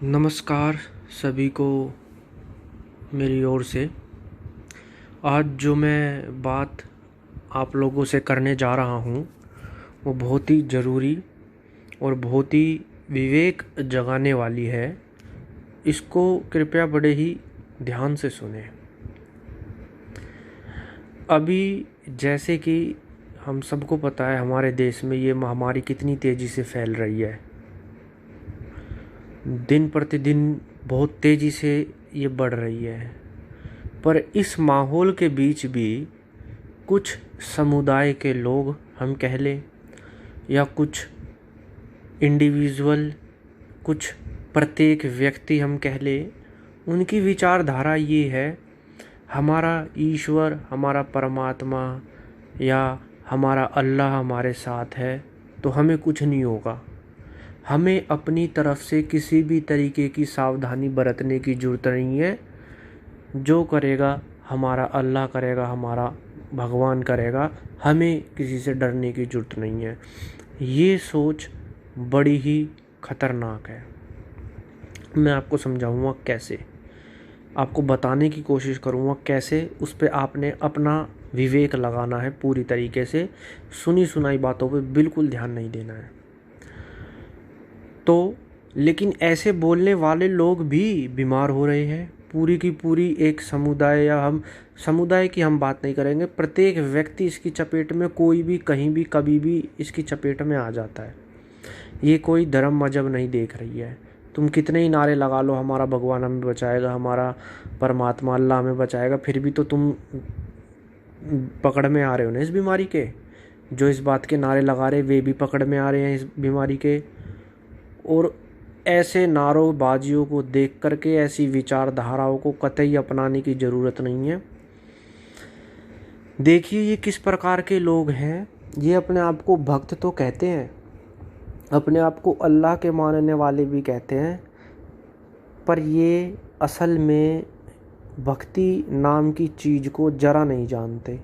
नमस्कार सभी को मेरी ओर से। आज जो मैं बात आप लोगों से करने जा रहा हूँ वो बहुत ही ज़रूरी और बहुत ही विवेक जगाने वाली है। इसको कृपया बड़े ही ध्यान से सुनें। अभी जैसे कि हम सबको पता है हमारे देश में ये महामारी कितनी तेज़ी से फैल रही है। दिन प्रतिदिन बहुत तेज़ी से ये बढ़ रही है। पर इस माहौल के बीच भी कुछ समुदाय के लोग हम कह लें या कुछ इंडिविजुअल, कुछ प्रत्येक व्यक्ति हम कह लें, उनकी विचारधारा ये है हमारा ईश्वर, हमारा परमात्मा या हमारा अल्लाह हमारे साथ है तो हमें कुछ नहीं होगा। हमें अपनी तरफ से किसी भी तरीके की सावधानी बरतने की ज़रूरत नहीं है। जो करेगा हमारा अल्लाह करेगा, हमारा भगवान करेगा, हमें किसी से डरने की ज़रूरत नहीं है। ये सोच बड़ी ही ख़तरनाक है। मैं आपको समझाऊंगा कैसे, आपको बताने की कोशिश करूंगा कैसे। उस पर आपने अपना विवेक लगाना है पूरी तरीके से। सुनी सुनाई बातों पे बिल्कुल ध्यान नहीं देना है। तो लेकिन ऐसे बोलने वाले लोग भी बीमार हो रहे हैं। पूरी की पूरी एक समुदाय, या हम समुदाय की हम बात नहीं करेंगे, प्रत्येक व्यक्ति इसकी चपेट में, कोई भी कहीं भी कभी भी इसकी चपेट में आ जाता है। ये कोई धर्म मजहब नहीं देख रही है। तुम कितने ही नारे लगा लो हमारा भगवान हमें बचाएगा, हमारा परमात्मा अल्लाह हमें बचाएगा, फिर भी तो तुम पकड़ में आ रहे हो ना इस बीमारी के। जो इस बात के नारे लगा रहे वे भी पकड़ में आ रहे हैं इस बीमारी के। और ऐसे नारोबाजियों को देख करके ऐसी विचारधाराओं को कतई अपनाने की ज़रूरत नहीं है। देखिए ये किस प्रकार के लोग हैं। ये अपने आप को भक्त तो कहते हैं, अपने आप को अल्लाह के मानने वाले भी कहते हैं, पर ये असल में भक्ति नाम की चीज़ को ज़रा नहीं जानते।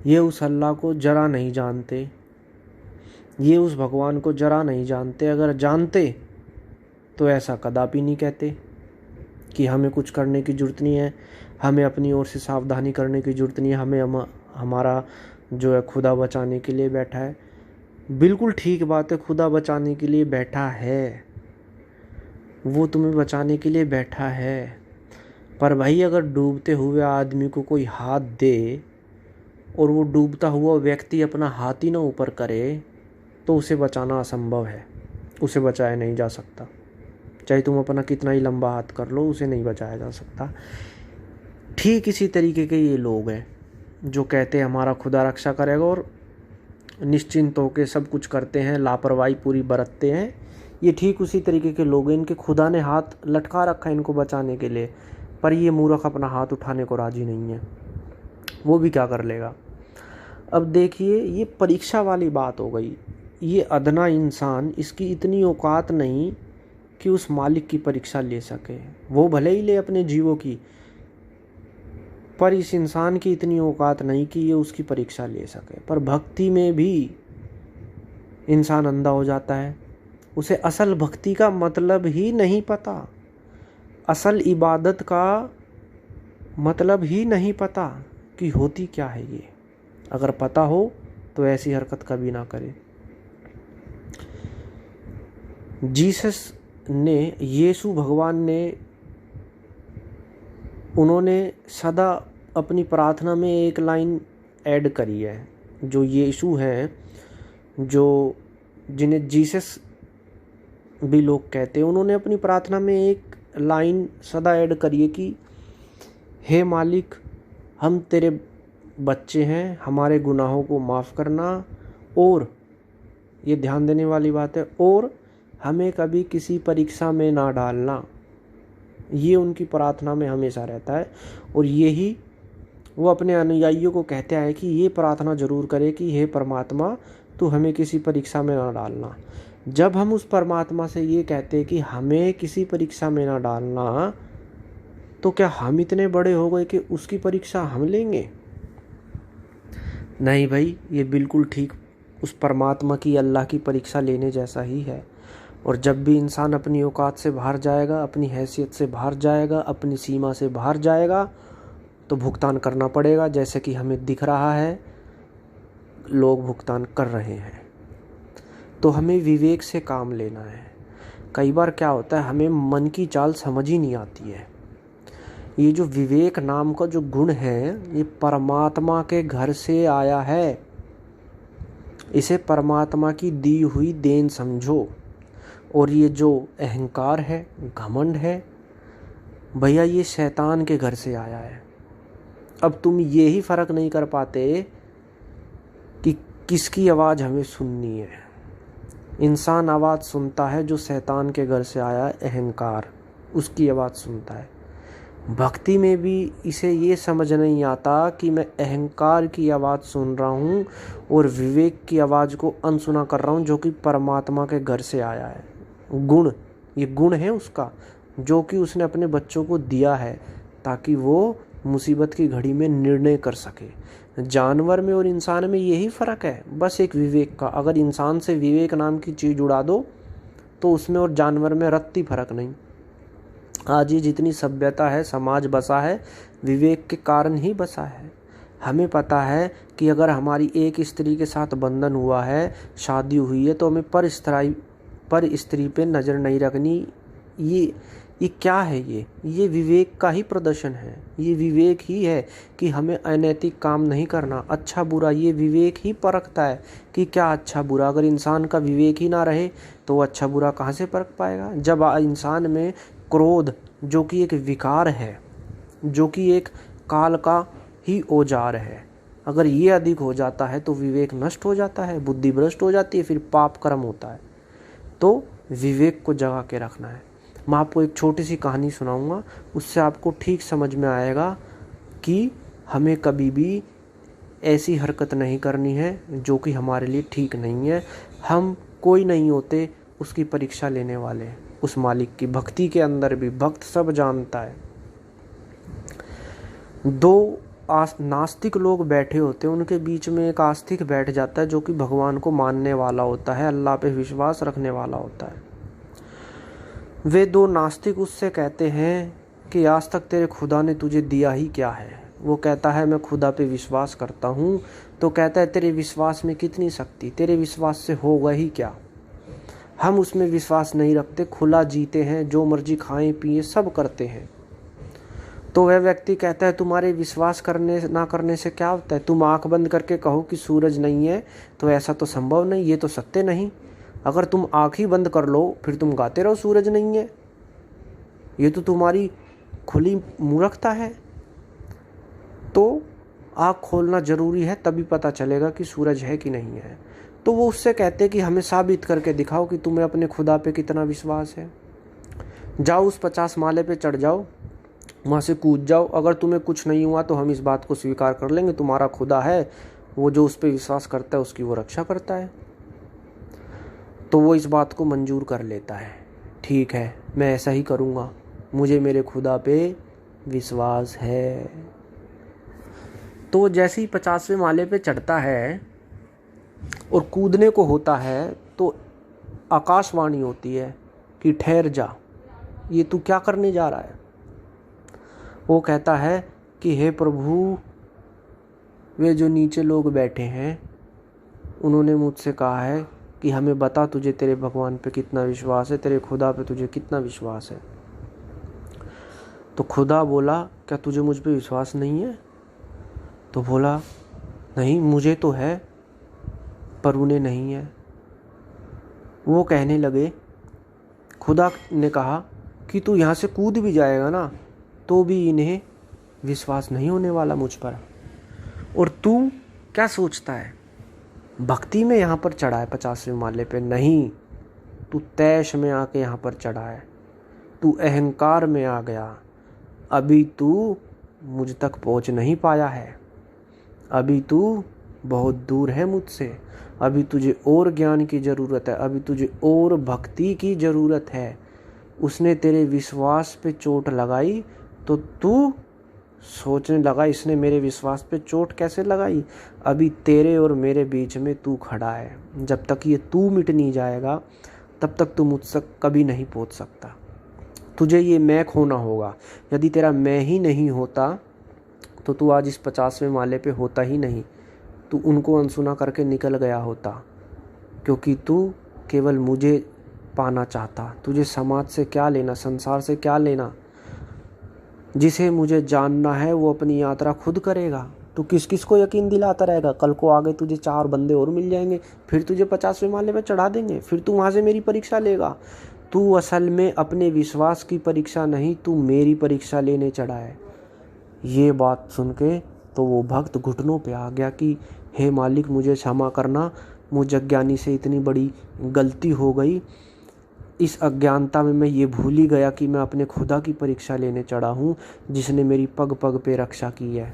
ये उस अल्लाह को ज़रा नहीं जानते, ये उस भगवान को ज़रा नहीं जानते। अगर जानते तो ऐसा कदापि नहीं कहते कि हमें कुछ करने की ज़रूरत नहीं है, हमें अपनी ओर से सावधानी करने की ज़रूरत नहीं है, हमें हमारा जो है खुदा बचाने के लिए बैठा है। बिल्कुल ठीक बात है, खुदा बचाने के लिए बैठा है, वो तुम्हें बचाने के लिए बैठा है। पर भाई अगर डूबते हुए आदमी को कोई हाथ दे और वो डूबता हुआ व्यक्ति अपना हाथ ही ना ऊपर करे तो उसे बचाना असंभव है, उसे बचाया नहीं जा सकता। चाहे तुम अपना कितना ही लंबा हाथ कर लो, उसे नहीं बचाया जा सकता। ठीक इसी तरीके के ये लोग हैं जो कहते हैं हमारा खुदा रक्षा करेगा और निश्चिंत होकर सब कुछ करते हैं, लापरवाही पूरी बरतते हैं। ये ठीक उसी तरीके के लोग हैं। इनके खुदा ने हाथ लटका रखा है इनको बचाने के लिए, पर ये मूर्ख अपना हाथ उठाने को राजी नहीं है। वो भी क्या कर लेगा। अब देखिए ये परीक्षा वाली बात हो गई। ये अदना इंसान, इसकी इतनी औकात नहीं कि उस मालिक की परीक्षा ले सके। वो भले ही ले अपने जीवों की, पर इस इंसान की इतनी औकात नहीं कि ये उसकी परीक्षा ले सके। पर भक्ति में भी इंसान अंधा हो जाता है। उसे असल भक्ति का मतलब ही नहीं पता, असल इबादत का मतलब ही नहीं पता कि होती क्या है ये। अगर पता हो तो ऐसी हरकत कभी ना करे। जीसस ने, यीशु भगवान ने, उन्होंने सदा अपनी प्रार्थना में एक लाइन ऐड करी है। जो यीशु हैं, जो जिन्हें जीसस भी लोग कहते हैं, उन्होंने अपनी प्रार्थना में एक लाइन सदा ऐड करी है कि हे मालिक, हम तेरे बच्चे हैं, हमारे गुनाहों को माफ़ करना, और ये ध्यान देने वाली बात है, और हमें कभी किसी परीक्षा में ना डालना। ये उनकी प्रार्थना में हमेशा रहता है। और यही वो अपने अनुयायियों को कहते हैं कि ये प्रार्थना जरूर करे कि हे परमात्मा, तू हमें किसी परीक्षा में ना डालना। जब हम उस परमात्मा से ये कहते हैं कि हमें किसी परीक्षा में ना डालना, तो क्या हम इतने बड़े हो गए कि उसकी परीक्षा हम लेंगे? नहीं भाई, ये बिल्कुल ठीक उस परमात्मा की, अल्लाह की परीक्षा लेने जैसा ही है। और जब भी इंसान अपनी औकात से बाहर जाएगा, अपनी हैसियत से बाहर जाएगा, अपनी सीमा से बाहर जाएगा, तो भुगतान करना पड़ेगा। जैसे कि हमें दिख रहा है लोग भुगतान कर रहे हैं। तो हमें विवेक से काम लेना है। कई बार क्या होता है, हमें मन की चाल समझ ही नहीं आती है। ये जो विवेक नाम का जो गुण है, ये परमात्मा के घर से आया है। इसे परमात्मा की दी हुई देन समझो। और ये जो अहंकार है, घमंड है, भैया ये शैतान के घर से आया है। अब तुम ये ही फ़र्क नहीं कर पाते कि किसकी आवाज़ हमें सुननी है। इंसान आवाज़ सुनता है जो शैतान के घर से आया है, अहंकार, उसकी आवाज़ सुनता है। भक्ति में भी इसे ये समझ नहीं आता कि मैं अहंकार की आवाज़ सुन रहा हूँ और विवेक की आवाज़ को अनसुना कर रहा हूँ, जो कि परमात्मा के घर से आया है। गुण, ये गुण है उसका, जो कि उसने अपने बच्चों को दिया है ताकि वो मुसीबत की घड़ी में निर्णय कर सके। जानवर में और इंसान में यही फ़र्क है, बस एक विवेक का। अगर इंसान से विवेक नाम की चीज़ उड़ा दो तो उसमें और जानवर में रत्ती फ़र्क नहीं। आज ये जितनी सभ्यता है, समाज बसा है, विवेक के कारण ही बसा है। हमें पता है कि अगर हमारी एक स्त्री के साथ बंधन हुआ है, शादी हुई है, तो हमें पर स्त्री पे नज़र नहीं रखनी। ये क्या है? ये विवेक का ही प्रदर्शन है। ये विवेक ही है कि हमें अनैतिक काम नहीं करना। अच्छा बुरा ये विवेक ही परखता है कि क्या अच्छा बुरा। अगर इंसान का विवेक ही ना रहे तो वो अच्छा बुरा कहाँ से परख पाएगा। जब इंसान में क्रोध, जो कि एक विकार है, जो कि एक काल का ही औजार है, अगर ये अधिक हो जाता है तो विवेक नष्ट हो जाता है, बुद्धि भ्रष्ट हो जाती है, फिर पाप कर्म होता है। तो विवेक को जगा के रखना है। मैं आपको एक छोटी सी कहानी सुनाऊंगा, उससे आपको ठीक समझ में आएगा कि हमें कभी भी ऐसी हरकत नहीं करनी है जो कि हमारे लिए ठीक नहीं है। हम कोई नहीं होते उसकी परीक्षा लेने वाले, उस मालिक की। भक्ति के अंदर भी भक्त सब जानता है। दो नास्तिक लोग बैठे होते हैं, उनके बीच में एक आस्तिक बैठ जाता है जो कि भगवान को मानने वाला होता है, अल्लाह पे विश्वास रखने वाला होता है। वे दो नास्तिक उससे कहते हैं कि आज तक तेरे खुदा ने तुझे दिया ही क्या है। वो कहता है मैं खुदा पे विश्वास करता हूँ। तो कहता है तेरे विश्वास में कितनी शक्ति, तेरे विश्वास से होगा ही क्या। हम उसमें विश्वास नहीं रखते, खुला जीते हैं, जो मर्जी खाएं पिए सब करते हैं। तो वह व्यक्ति कहता है तुम्हारे विश्वास करने ना करने से क्या होता है। तुम आंख बंद करके कहो कि सूरज नहीं है तो ऐसा तो संभव नहीं, ये तो सत्य नहीं। अगर तुम आंख ही बंद कर लो फिर तुम गाते रहो सूरज नहीं है, ये तो तुम्हारी खुली मूर्खता है। तो आँख खोलना ज़रूरी है, तभी पता चलेगा कि सूरज है कि नहीं है। तो वो उससे कहते कि हमें साबित करके दिखाओ कि तुम्हें अपने खुदा पे कितना विश्वास है। जाओ उस 50 माले पे चढ़ जाओ, वहाँ से कूद जाओ। अगर तुम्हें कुछ नहीं हुआ तो हम इस बात को स्वीकार कर लेंगे तुम्हारा खुदा है, वो जो उस पर विश्वास करता है उसकी वो रक्षा करता है। तो वो इस बात को मंजूर कर लेता है, ठीक है मैं ऐसा ही करूँगा, मुझे मेरे खुदा पे विश्वास है। तो जैसे ही 50वें माले पे चढ़ता है और कूदने को होता है तो आकाशवाणी होती है कि ठहर जा, ये तू क्या करने जा रहा है। वो कहता है कि हे प्रभु, वे जो नीचे लोग बैठे हैं उन्होंने मुझसे कहा है कि हमें बता तुझे तेरे भगवान पे कितना विश्वास है, तेरे खुदा पे तुझे कितना विश्वास है। तो खुदा बोला क्या तुझे मुझ पे विश्वास नहीं है। तो बोला नहीं मुझे तो है पर उन्हें नहीं है। वो कहने लगे, खुदा ने कहा कि तू यहाँ से कूद भी जाएगा ना तो भी इन्हें विश्वास नहीं होने वाला मुझ पर। और तू क्या सोचता है, भक्ति में यहाँ पर चढ़ा है 50वें माले पे? नहीं, तू तैश में आके यहाँ पर चढ़ा है, तू अहंकार में आ गया। अभी तू मुझ तक पहुँच नहीं पाया है, अभी तू बहुत दूर है मुझसे, अभी तुझे और ज्ञान की ज़रूरत है, अभी तुझे और भक्ति की ज़रूरत है। उसने तेरे विश्वास पे चोट लगाई तो तू सोचने लगा इसने मेरे विश्वास पे चोट कैसे लगाई। अभी तेरे और मेरे बीच में तू खड़ा है, जब तक ये तू मिट नहीं जाएगा तब तक तू मुझसे कभी नहीं पहुंच सकता। तुझे ये मैं खोना होगा। यदि तेरा मैं ही नहीं होता तो तू आज इस 50वें माले पे होता ही नहीं, तू उनको अनसुना करके निकल गया होता, क्योंकि तू केवल मुझे पाना चाहता। तुझे समाज से क्या लेना, संसार से क्या लेना। जिसे मुझे जानना है वो अपनी यात्रा खुद करेगा। तू किस किस को यकीन दिलाता रहेगा? कल को आगे तुझे 4 बंदे और मिल जाएंगे, फिर तुझे 50वें माले पे चढ़ा देंगे, फिर तू वहाँ से मेरी परीक्षा लेगा। तू असल में अपने विश्वास की परीक्षा नहीं, तू मेरी परीक्षा लेने चढ़ा है। ये बात सुन के तो वो भक्त घुटनों पे आ गया कि हे मालिक, मुझे क्षमा करना, मुझ अज्ञानी से इतनी बड़ी गलती हो गई। इस अज्ञानता में मैं ये भूल ही गया कि मैं अपने खुदा की परीक्षा लेने चढ़ा हूँ, जिसने मेरी पग पग पे रक्षा की है,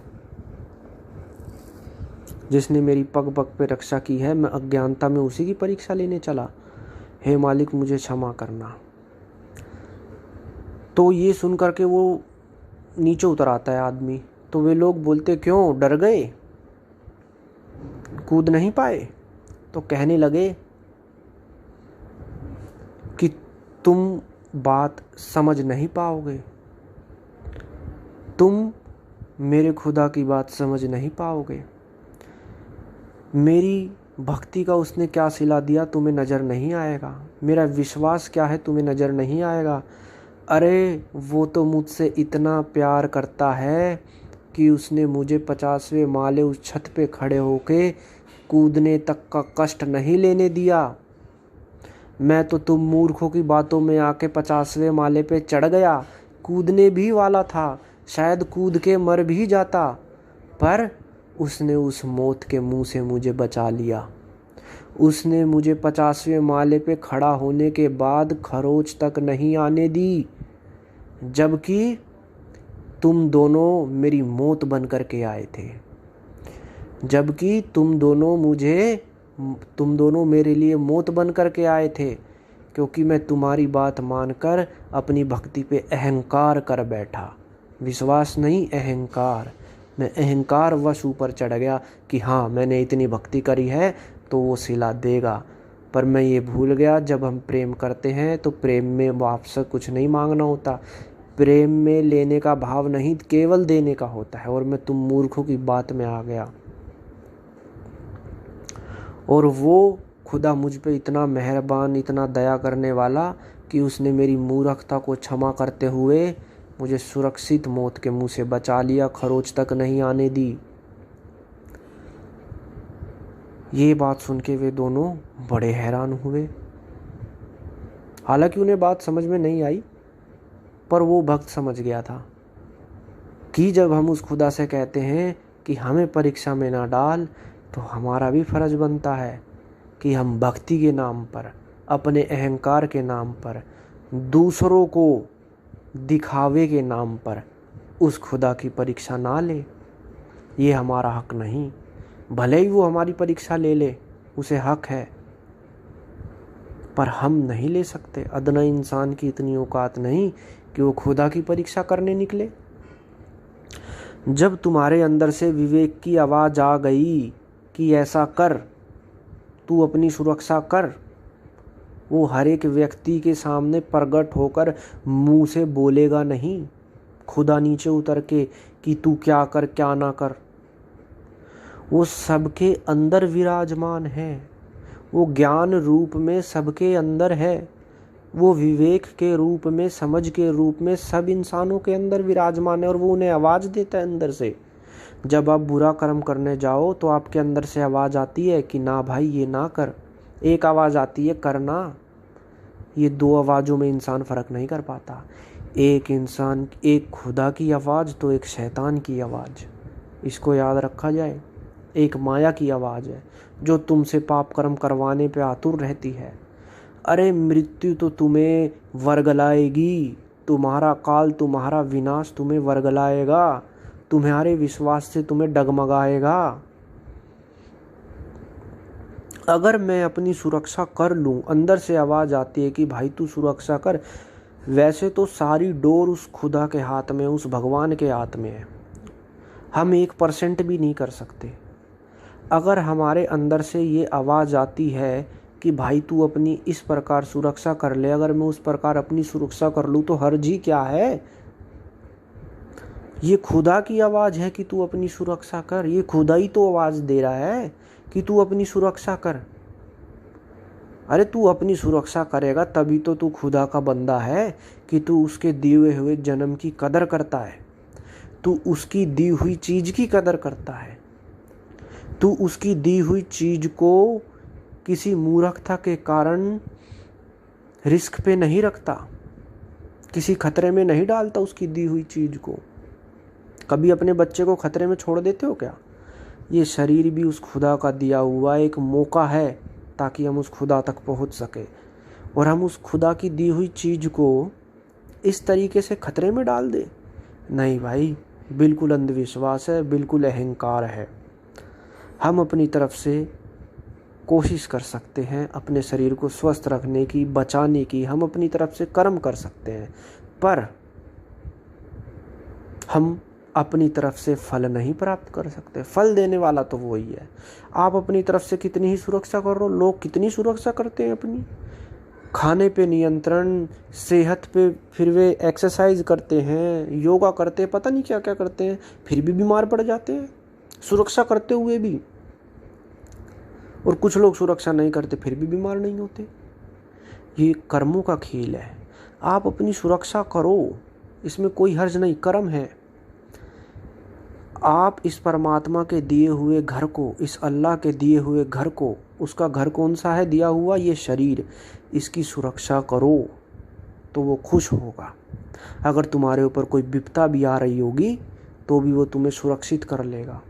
जिसने मेरी पग पग पे रक्षा की है। मैं अज्ञानता में उसी की परीक्षा लेने चला। हे मालिक, मुझे क्षमा करना। तो ये सुन करके वो नीचे उतर आता है आदमी। तो वे लोग बोलते, क्यों डर गए, कूद नहीं पाए? तो कहने लगे कि तुम बात समझ नहीं पाओगे, तुम मेरे खुदा की बात समझ नहीं पाओगे। मेरी भक्ति का उसने क्या सिला दिया तुम्हें नज़र नहीं आएगा, मेरा विश्वास क्या है तुम्हें नज़र नहीं आएगा। अरे वो तो मुझसे इतना प्यार करता है कि उसने मुझे 50वें माले उस छत पे खड़े होके कूदने तक का कष्ट नहीं लेने दिया। मैं तो तुम मूर्खों की बातों में आके 50वें माले पे चढ़ गया, कूदने भी वाला था, शायद कूद के मर भी जाता, पर उसने उस मौत के मुंह से मुझे बचा लिया। उसने मुझे 50वें माले पे खड़ा होने के बाद खरोच तक नहीं आने दी, जबकि तुम दोनों मेरी मौत बन करके आए थे, जबकि तुम दोनों मेरे लिए मौत बन करके आए थे, क्योंकि मैं तुम्हारी बात मानकर अपनी भक्ति पे अहंकार कर बैठा। विश्वास नहीं, अहंकार। मैं अहंकार वश ऊपर चढ़ गया कि हाँ, मैंने इतनी भक्ति करी है तो वो सिला देगा। पर मैं ये भूल गया, जब हम प्रेम करते हैं तो प्रेम में वापस कुछ नहीं मांगना होता। प्रेम में लेने का भाव नहीं, केवल देने का होता है। और मैं तुम मूर्खों की बात में आ गया। और वो खुदा मुझ पे इतना मेहरबान, इतना दया करने वाला कि उसने मेरी मूर्खता को क्षमा करते हुए मुझे सुरक्षित मौत के मुंह से बचा लिया, खरोच तक नहीं आने दी। ये बात सुन के वे दोनों बड़े हैरान हुए। हालांकि उन्हें बात समझ में नहीं आई, पर वो भक्त समझ गया था कि जब हम उस खुदा से कहते हैं कि हमें परीक्षा में ना डाल, तो हमारा भी फर्ज बनता है कि हम भक्ति के नाम पर, अपने अहंकार के नाम पर, दूसरों को दिखावे के नाम पर उस खुदा की परीक्षा ना ले। ये हमारा हक नहीं। भले ही वो हमारी परीक्षा ले ले, उसे हक है, पर हम नहीं ले सकते। अदना इंसान की इतनी औकात नहीं कि वो खुदा की परीक्षा करने निकले। जब तुम्हारे अंदर से विवेक की आवाज़ आ गई कि ऐसा कर, तू अपनी सुरक्षा कर, वो हर एक व्यक्ति के सामने प्रकट होकर मुंह से बोलेगा नहीं, खुदा नीचे उतर के कि तू क्या कर क्या ना कर। वो सबके अंदर विराजमान है, वो ज्ञान रूप में सबके अंदर है, वो विवेक के रूप में, समझ के रूप में सब इंसानों के अंदर विराजमान है। और वो उन्हें आवाज़ देता है अंदर से। जब आप बुरा कर्म करने जाओ तो आपके अंदर से आवाज़ आती है कि ना भाई ये ना कर। एक आवाज़ आती है करना। ये 2 आवाज़ों में इंसान फ़र्क नहीं कर पाता। एक खुदा की आवाज़ तो एक शैतान की आवाज़। इसको याद रखा जाए। एक माया की आवाज़ है जो तुमसे पाप कर्म करवाने पे आतुर रहती है। अरे मृत्यु तो तुम्हें वर्गलाएगी, तुम्हारा काल, तुम्हारा विनाश तुम्हें वर्गलाएगा, तुम्हारे विश्वास से तुम्हें डगमगाएगा। अगर मैं अपनी सुरक्षा कर लूँ, अंदर से आवाज़ आती है कि भाई तू सुरक्षा कर। वैसे तो सारी डोर उस खुदा के हाथ में, उस भगवान के हाथ में है। हम 1% भी नहीं कर सकते। अगर हमारे अंदर से ये आवाज़ आती है कि भाई तू अपनी इस प्रकार सुरक्षा कर ले, अगर मैं उस प्रकार अपनी सुरक्षा कर लूँ तो हर्ज ही क्या है। ये खुदा की आवाज़ है कि तू अपनी सुरक्षा कर, ये खुदा ही तो आवाज़ दे रहा है कि तू अपनी सुरक्षा कर। अरे तू अपनी सुरक्षा करेगा तभी तो तू खुदा का बंदा है, कि तू उसके दिए हुए जन्म की कदर करता है, तू उसकी दी हुई चीज़ की कदर करता है, तू उसकी दी हुई चीज़ को किसी मूर्खता के कारण रिस्क पे नहीं रखता, किसी खतरे में नहीं डालता उसकी दी हुई चीज़ को। कभी अपने बच्चे को खतरे में छोड़ देते हो क्या? ये शरीर भी उस खुदा का दिया हुआ एक मौका है ताकि हम उस खुदा तक पहुंच सके, और हम उस खुदा की दी हुई चीज़ को इस तरीके से खतरे में डाल दे? नहीं भाई, बिल्कुल अंधविश्वास है, बिल्कुल अहंकार है। हम अपनी तरफ से कोशिश कर सकते हैं अपने शरीर को स्वस्थ रखने की, बचाने की, हम अपनी तरफ से कर्म कर सकते हैं, पर हम अपनी तरफ से फल नहीं प्राप्त कर सकते। फल देने वाला तो वही है। आप अपनी तरफ से कितनी ही सुरक्षा कर लो, लोग कितनी सुरक्षा करते हैं अपनी, खाने पे नियंत्रण, सेहत पे, फिर वे एक्सरसाइज करते हैं, योगा करते हैं, पता नहीं क्या क्या करते हैं, फिर भी बीमार पड़ जाते हैं सुरक्षा करते हुए भी। और कुछ लोग सुरक्षा नहीं करते फिर भी बीमार नहीं होते। ये कर्मों का खेल है। आप अपनी सुरक्षा करो, इसमें कोई हर्ज नहीं, कर्म है। आप इस परमात्मा के दिए हुए घर को, इस अल्लाह के दिए हुए घर को, उसका घर कौन सा है दिया हुआ? ये शरीर, इसकी सुरक्षा करो तो वो खुश होगा। अगर तुम्हारे ऊपर कोई विपदा भी आ रही होगी तो भी वो तुम्हें सुरक्षित कर लेगा।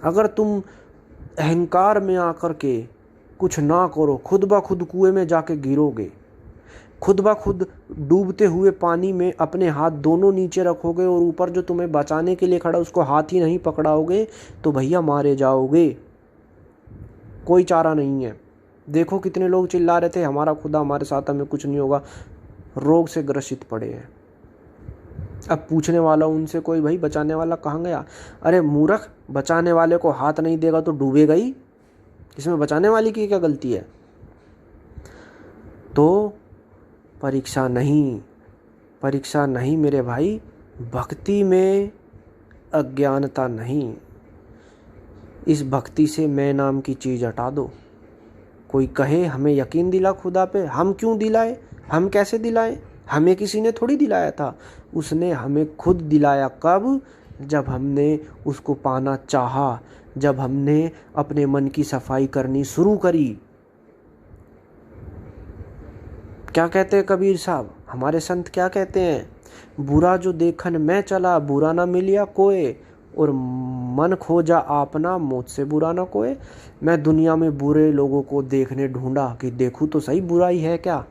अगर तुम अहंकार में आकर के कुछ ना करो, खुद ब खुद कुएं में जाके गिरोगे, खुद ब खुद डूबते हुए पानी में अपने हाथ दोनों नीचे रखोगे और ऊपर जो तुम्हें बचाने के लिए खड़ा उसको हाथ ही नहीं पकड़ाओगे तो भैया मारे जाओगे। कोई चारा नहीं है। देखो कितने लोग चिल्ला रहे थे हमारा खुदा हमारे साथ, हमें कुछ नहीं होगा, रोग से ग्रसित पड़े हैं। अब पूछने वाला उनसे कोई, भाई बचाने वाला कहाँ गया? अरे मूर्ख, बचाने वाले को हाथ नहीं देगा तो डूबेगा ही, इसमें बचाने वाली की क्या गलती है? तो परीक्षा नहीं मेरे भाई, भक्ति में अज्ञानता नहीं। इस भक्ति से मैं नाम की चीज़ हटा दो। कोई कहे हमें यकीन दिला खुदा पे, हम क्यों दिलाए, हम कैसे दिलाए? हमें किसी ने थोड़ी दिलाया था, उसने हमें खुद दिलाया। कब? जब हमने उसको पाना चाहा, जब हमने अपने मन की सफाई करनी शुरू करी। क्या कहते हैं कबीर साहब, हमारे संत क्या कहते हैं? बुरा जो देखन मैं चला, बुरा ना मिलिया कोय, और मन खोजा आपना, मुझसे बुरा ना कोय। मैं दुनिया में बुरे लोगों को देखने ढूंढा कि देखूं तो सही बुराई है क्या।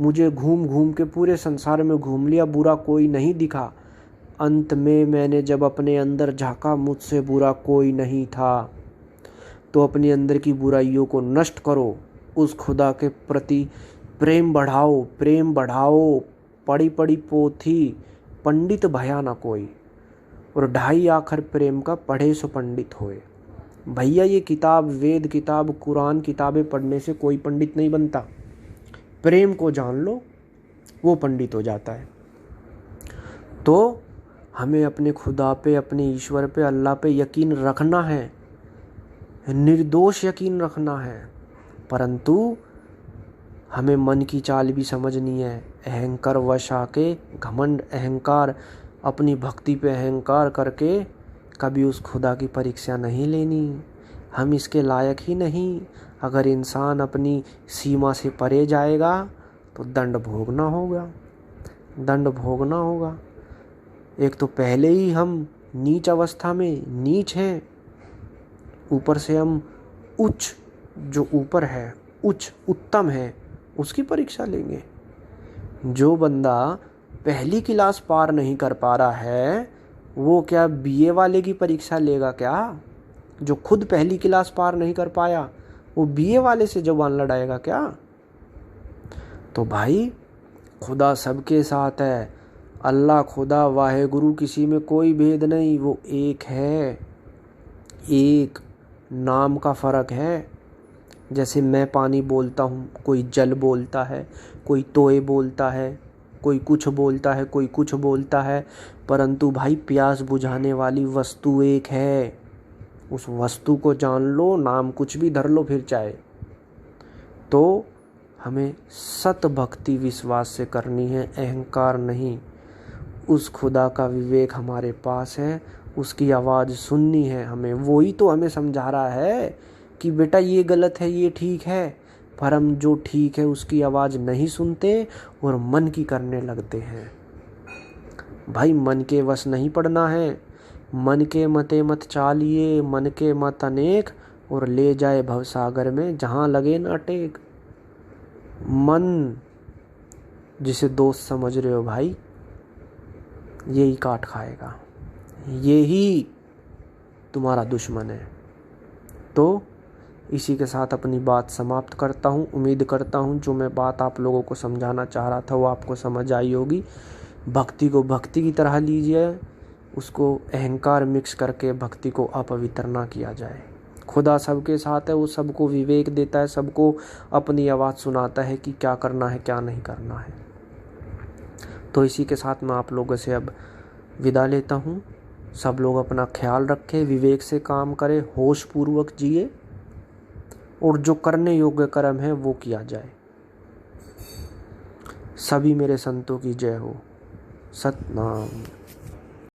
मुझे घूम घूम के पूरे संसार में घूम लिया, बुरा कोई नहीं दिखा। अंत में मैंने जब अपने अंदर झांका, मुझसे बुरा कोई नहीं था। तो अपने अंदर की बुराइयों को नष्ट करो, उस खुदा के प्रति प्रेम बढ़ाओ। पड़ी पड़ी पोथी पंडित भया ना कोई, और 2.5 आखर प्रेम का पढ़े सो पंडित होए। भैया ये किताब, वेद किताब, कुरान किताबें पढ़ने से कोई पंडित नहीं बनता। प्रेम को जान लो, वो पंडित हो जाता है। तो हमें अपने खुदा पे, अपने ईश्वर पे, अल्लाह पे यकीन रखना है, निर्दोष यकीन रखना है, परंतु हमें मन की चाल भी समझनी है। अहंकार वश आके, घमंड अहंकार, अपनी भक्ति पे अहंकार करके कभी उस खुदा की परीक्षा नहीं लेनी। हम इसके लायक ही नहीं। अगर इंसान अपनी सीमा से परे जाएगा तो दंड भोगना होगा। एक तो पहले ही हम नीच अवस्था में नीच हैं, ऊपर से हम उच्च, जो ऊपर है, उच्च उत्तम है, उसकी परीक्षा लेंगे। जो बंदा पहली क्लास पार नहीं कर पा रहा है वो क्या बीए वाले की परीक्षा लेगा क्या? जो खुद पहली क्लास पार नहीं कर पाया वो बीए वाले से जबान लड़ाएगा क्या? तो भाई खुदा सबके साथ है। अल्लाह खुदा वाहे गुरु, किसी में कोई भेद नहीं, वो एक है। एक नाम का फ़र्क है, जैसे मैं पानी बोलता हूँ, कोई जल बोलता है, कोई तोय बोलता है, कोई कुछ बोलता है, कोई कुछ बोलता है, परंतु भाई प्यास बुझाने वाली वस्तु एक है। उस वस्तु को जान लो, नाम कुछ भी धर लो फिर चाहे। तो हमें सत भक्ति विश्वास से करनी है, अहंकार नहीं। उस खुदा का विवेक हमारे पास है, उसकी आवाज़ सुननी है हमें। वही तो हमें समझा रहा है कि बेटा ये गलत है, ये ठीक है, पर हम जो ठीक है उसकी आवाज़ नहीं सुनते और मन की करने लगते हैं। भाई मन के वश नहीं पड़ना है। मन के मते मत चालिए, मन के मत अनेक, और ले जाए भवसागर में जहाँ लगे न टेक। मन जिसे दोस्त समझ रहे हो भाई, यही काट खाएगा, यही तुम्हारा दुश्मन है। तो इसी के साथ अपनी बात समाप्त करता हूँ। उम्मीद करता हूँ जो मैं बात आप लोगों को समझाना चाह रहा था वो आपको समझ आई होगी। भक्ति को भक्ति की तरह लीजिए, उसको अहंकार मिक्स करके भक्ति को अपवित्र ना किया जाए। खुदा सबके साथ है, वो सबको विवेक देता है, सबको अपनी आवाज़ सुनाता है कि क्या करना है क्या नहीं करना है। तो इसी के साथ मैं आप लोगों से अब विदा लेता हूँ। सब लोग अपना ख्याल रखें, विवेक से काम करें, होश पूर्वक जिए, और जो करने योग्य कर्म है वो किया जाए। सभी मेरे संतों की जय हो। सतनाम।